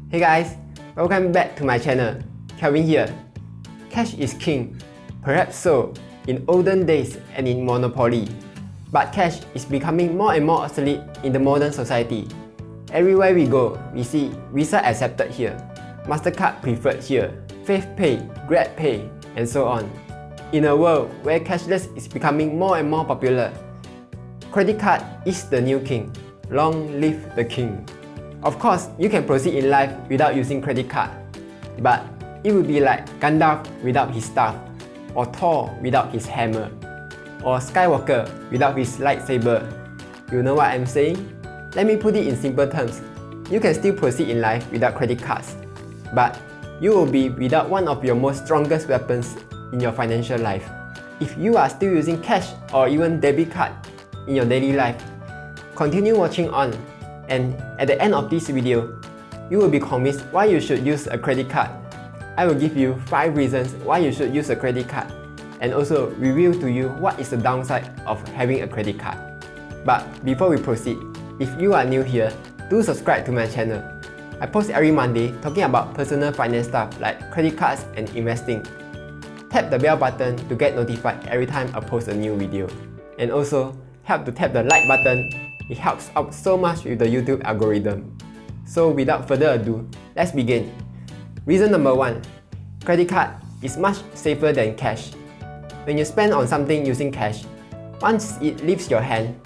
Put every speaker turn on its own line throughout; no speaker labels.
Hey guys, welcome back to my channel. Kelvin here. Cash is king. Perhaps so in olden days and in Monopoly. But cash is becoming more and more obsolete in the modern society. Everywhere we go, we see Visa accepted here, MasterCard preferred here, FavePay, GrabPay, and so on. In a world where cashless is becoming more and more popular, credit card is the new king. Long live the king. Of course, you can proceed in life without using credit card, but it would be like Gandalf without his staff, or Thor without his hammer, or Skywalker without his lightsaber. You know what I'm saying? Let me put it in simple terms. You can still proceed in life without credit cards, but you will be without one of your most strongest weapons in your financial life. If you are still using cash or even debit card in your daily life, continue watching on, and at the end of this video, you will be convinced why you should use a credit card. I will give you 5 reasons why you should use a credit card, and also reveal to you what is the downside of having a credit card. But before we proceed, if you are new here, do subscribe to my channel. I post every Monday talking about personal finance stuff like credit cards and investing. Tap the bell button to get notified every time I post a new video. And also, help to tap the like button. It helps out so much with the YouTube algorithm. So without further ado, let's begin. Reason number 1. Credit card is much safer than cash. When you spend on something using cash, once it leaves your hand,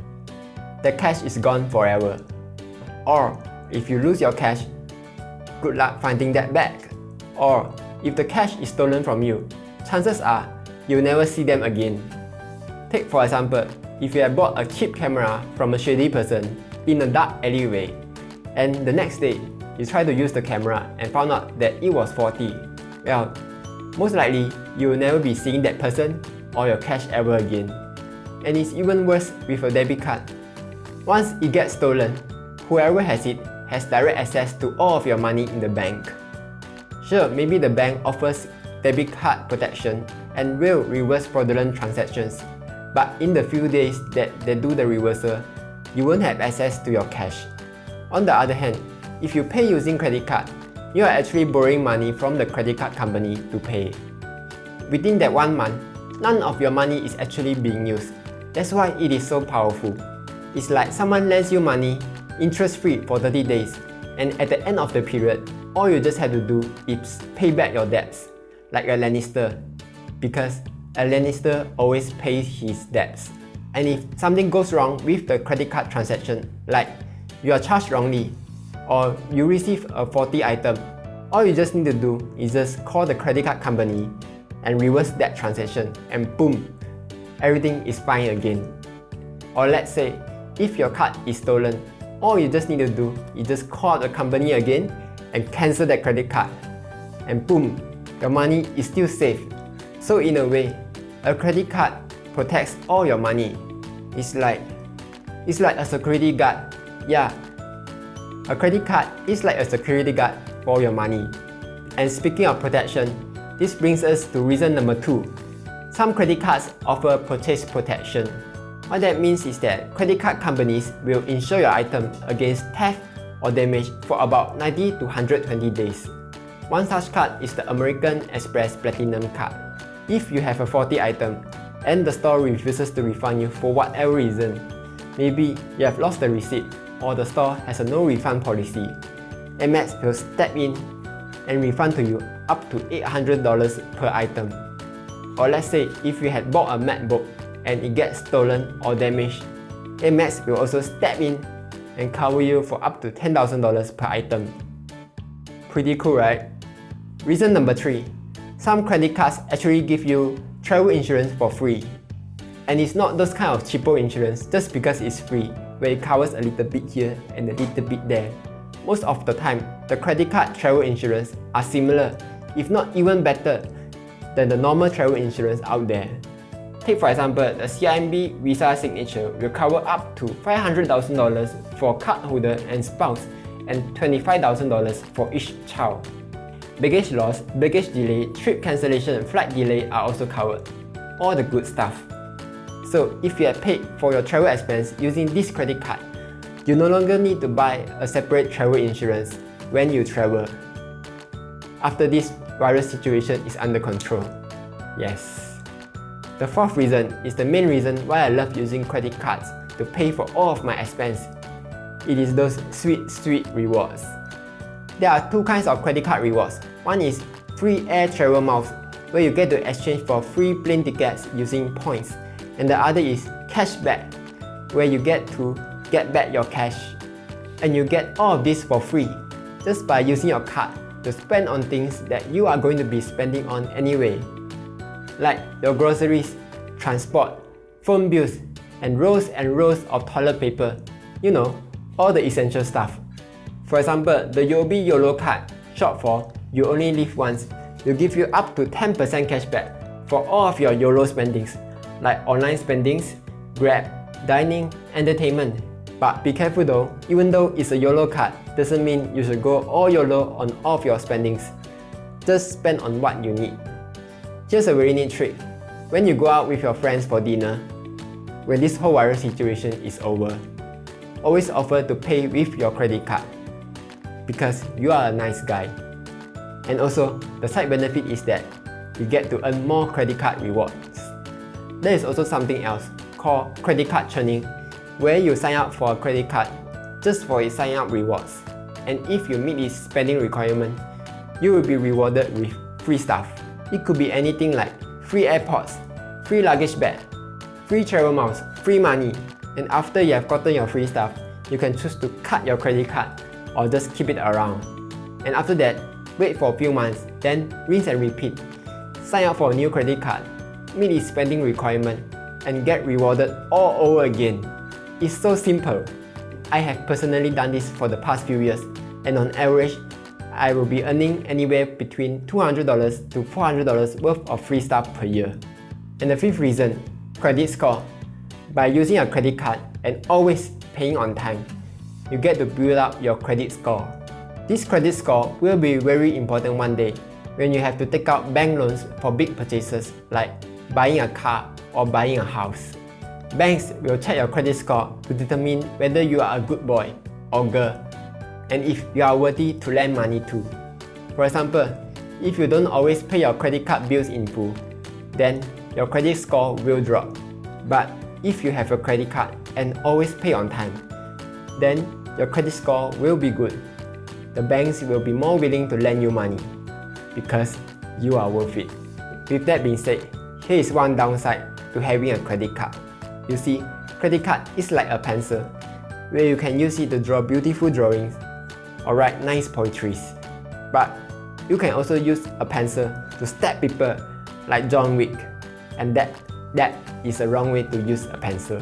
the cash is gone forever. Or if you lose your cash, good luck finding that back. Or if the cash is stolen from you, chances are you'll never see them again. Take for example, if you have bought a cheap camera from a shady person in a dark alleyway, and the next day you try to use the camera and found out that it was faulty, well, most likely you will never be seeing that person or your cash ever again. And it's even worse with a debit card. Once it gets stolen, whoever has it has direct access to all of your money in the bank. Sure, maybe the bank offers debit card protection and will reverse fraudulent transactions, but in the few days that they do the reversal, you won't have access to your cash. On the other hand, if you pay using credit card, you are actually borrowing money from the credit card company to pay. Within that 1 month, none of your money is actually being used. That's why it is so powerful. It's like someone lends you money interest-free for 30 days, and at the end of the period, all you just have to do is pay back your debts, like a Lannister, because a Lannister always pays his debts. And if something goes wrong with the credit card transaction, like you are charged wrongly, or you receive a faulty item, all you just need to do is just call the credit card company and reverse that transaction, and boom, everything is fine again. Or let's say, if your card is stolen, all you just need to do is just call the company again and cancel that credit card, and boom, your money is still safe. So in a way, a credit card protects all your money. It's like a security guard. Yeah, a credit card is like a security guard for your money. And speaking of protection, this brings us to reason number 2. Some credit cards offer purchase protection. What that means is that credit card companies will insure your item against theft or damage for about 90 to 120 days. One such card is the American Express Platinum Card. If you have a faulty item and the store refuses to refund you for whatever reason, maybe you have lost the receipt or the store has a no refund policy, Amex will step in and refund to you up to $800 per item. Or let's say if you had bought a MacBook and it gets stolen or damaged, Amex will also step in and cover you for up to $10,000 per item. Pretty cool, right? Reason number 3. Some credit cards actually give you travel insurance for free. And it's not those kind of cheapo insurance just because it's free, where it covers a little bit here and a little bit there. Most of the time, the credit card travel insurance are similar, if not even better, than the normal travel insurance out there. Take for example, the CIMB Visa Signature will cover up to $500,000 for cardholder and spouse, and $25,000 for each child. Baggage loss, baggage delay, trip cancellation, and flight delay are also covered. All the good stuff. So if you have paid for your travel expense using this credit card, you no longer need to buy a separate travel insurance. when you travel. After this virus situation is under control. Yes. The fourth reason is the main reason why I love using credit cards to pay for all of my expense. It is those sweet rewards. There are two kinds of credit card rewards. One is free air travel miles, where you get to exchange for free plane tickets using points. And the other is cashback, where you get to get back your cash. And you get all of this for free, just by using your card to spend on things that you are going to be spending on anyway. Like your groceries, transport, phone bills, and rows of toilet paper. You know, all the essential stuff. For example, the UOB YOLO card, short for You Only Live Once, will give you up to 10% cashback for all of your YOLO spendings, like online spendings, Grab, dining, entertainment. But be careful though, even though it's a YOLO card, doesn't mean you should go all YOLO on all of your spendings. Just spend on what you need. Here's a very neat trick. When you go out with your friends for dinner, when this whole virus situation is over, always offer to pay with your credit card, because you are a nice guy. And also, the side benefit is that you get to earn more credit card rewards. There is also something else called credit card churning, where you sign up for a credit card just for its sign up rewards. And if you meet its spending requirement, you will be rewarded with free stuff. It could be anything like free AirPods, free luggage bag, free travel miles, free money. And after you have gotten your free stuff, you can choose to cut your credit card or just keep it around. And after that, wait for a few months, then rinse and repeat. Sign up for a new credit card, meet its spending requirement, and get rewarded all over again. It's so simple. I have personally done this for the past few years, and on average, I will be earning anywhere between $200 to $400 worth of free stuff per year. And the fifth reason, credit score. By using a credit card and always paying on time, you get to build up your credit score. This credit score will be very important one day when you have to take out bank loans for big purchases like buying a car or buying a house. Banks will check your credit score to determine whether you are a good boy or girl, and if you are worthy to lend money to. For example, if you don't always pay your credit card bills in full, then your credit score will drop. But if you have a credit card and always pay on time, then your credit score will be good. The banks will be more willing to lend you money because you are worth it. With that being said, here is one downside to having a credit card. You see, credit card is like a pencil, where you can use it to draw beautiful drawings or write nice poetry. But you can also use a pencil to stab people like John Wick, and that is a wrong way to use a pencil.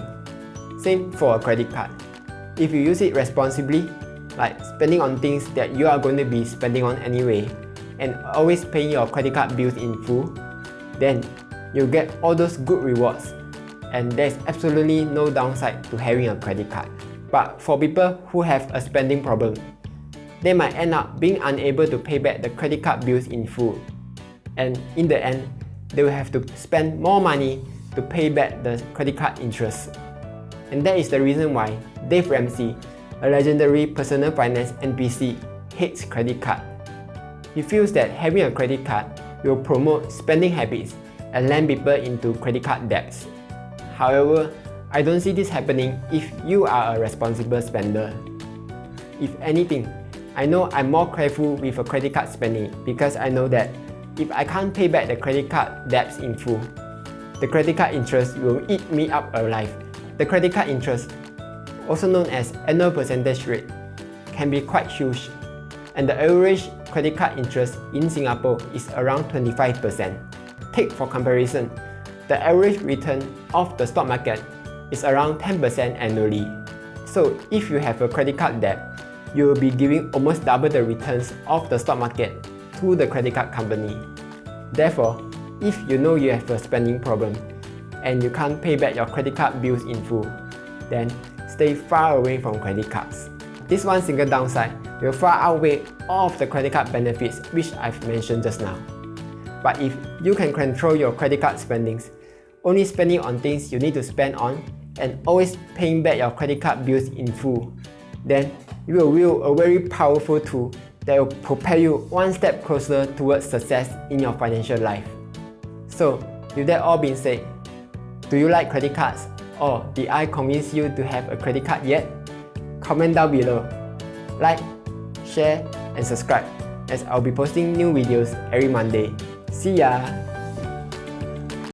Same for a credit card. If you use it responsibly, like spending on things that you are going to be spending on anyway, and always paying your credit card bills in full, then you get all those good rewards, and there's absolutely no downside to having a credit card. But for people who have a spending problem, they might end up being unable to pay back the credit card bills in full, and in the end, they will have to spend more money to pay back the credit card interest. And that is the reason why Dave Ramsey, a legendary personal finance NPC, hates credit card. He feels that having a credit card will promote spending habits and land people into credit card debts. However, I don't see this happening if you are a responsible spender. If anything, I know I'm more careful with a credit card spending because I know that if I can't pay back the credit card debts in full, the credit card interest will eat me up alive. The credit card interest, also known as annual percentage rate, can be quite huge, and the average credit card interest in Singapore is around 25%. Take for comparison, the average return of the stock market is around 10% annually. So if you have a credit card debt, you will be giving almost double the returns of the stock market to the credit card company. Therefore, if you know you have a spending problem and you can't pay back your credit card bills in full, then stay far away from credit cards. This one single downside will far outweigh all of the credit card benefits which I've mentioned just now. But if you can control your credit card spendings, only spending on things you need to spend on, and always paying back your credit card bills in full, then you will wield a very powerful tool that will propel you one step closer towards success in your financial life. So, with that all being said, do you like credit cards, or did I convince you to have a credit card yet? Comment down below. Like, share and subscribe, as I'll be posting new videos every Monday. See ya!